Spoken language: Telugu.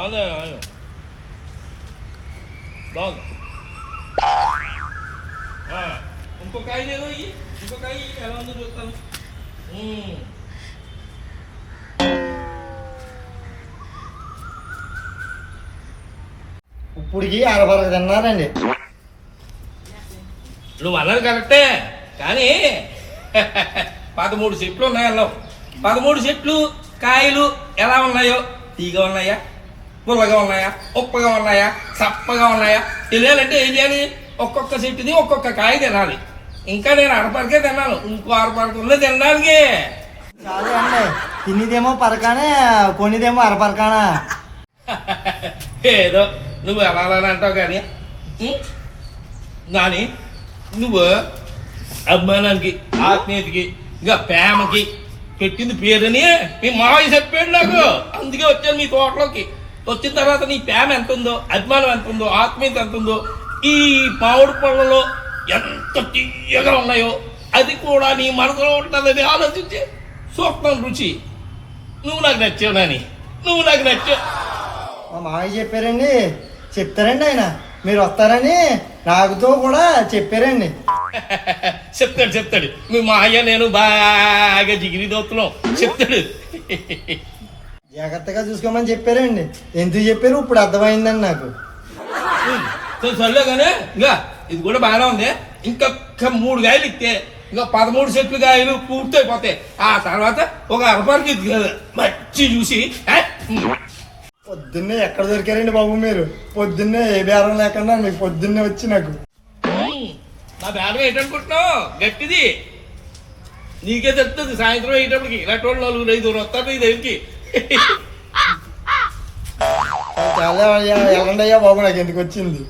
బాగుంది బాగుంది. ఇంకొక కాయ లేదు ఇంకొక కాయ ఎలా ఉందో చూస్తాను. ఇప్పుడుకి అరవరకు తిన్నారండి. నువ్వు అన్నది కరెక్టే కానీ 13 చెట్లు ఉన్నాయన్నావు. 13 చెట్లు కాయలు ఎలా ఉన్నాయో తీగా ఉన్నాయా, పుల్లగా ఉన్నాయా, ఉప్పగా ఉన్నాయా, చప్పగా ఉన్నాయా తెలియాలంటే ఏం చేయాలి? ఒక్కొక్క చెట్టుది ఒక్కొక్క కాయ తినాలి. ఇంకా నేను అరపరకే తిన్నాను, ఇంకో అరపరకు ఉంది తినడానికి. కాదు అండి, తినేదేమో పరకానే, కొనిదేమో అరపరకానా. ఏదో నువ్వు ఎలా అంటావు కానీ నాని నువ్వు అభిమానానికి, ఆత్మీయతకి, ఇంకా ప్రేమకి పెట్టింది పేరుని మీ మావయ్య చెప్పాడు నాకు. అందుకే వచ్చాను మీ తోటలోకి. వచ్చిన తర్వాత నీ ప్రేమ ఎంత ఉందో, అభిమానం ఎంత ఉందో, ఆత్మీయత ఎంత ఉందో, ఈ మామిడి పళ్ళలో ఎంత తీయగా ఉన్నాయో అది కూడా నీ మనసులో ఉంటుందని ఆలోచించి చూస్తాను రుచి. నువ్వు నాకు నచ్చావు నాని, నువ్వు నాకు నచ్చావు. మా మావయ్య చెప్పారండి, చెప్తారండి ఆయన మీరు వస్తారని నాకుతో కూడా చెప్పారండి. చెప్తాడు మీ మాయ నేను బాగా జిగిరి దోస్తున్నాం చెప్తాడు. జాగ్రత్తగా చూసుకోమని చెప్పారండి. ఎందుకు చెప్పారు ఇప్పుడు అర్థమైందండి నాకు. సర్లే కానీ ఇంకా ఇది కూడా బాగానే ఉంది. ఇంకొక 3 కాయలు ఇస్తే ఇంకా 13 చెట్లు కాయలు పూర్తి అయిపోతాయి. ఆ తర్వాత ఒక అరపారికి మంచి చూసి పొద్దున్నే ఎక్కడ దొరికారండి బాబు మీరు? పొద్దున్నే ఏ బేరం లేకుండా మీకు పొద్దున్నే వచ్చి నాకు. నా బేరం ఏంటనుకుంటున్నావు? గట్టిది నీకే చెప్తుంది. సాయంత్రం అయ్యేటప్పటికి ఇలాంటి వాళ్ళు 4-5 వస్తారు నీ దగ్గరికి. చాలా వెళ్ళండి అయ్యా బాబు, నాకు ఎందుకు వచ్చింది.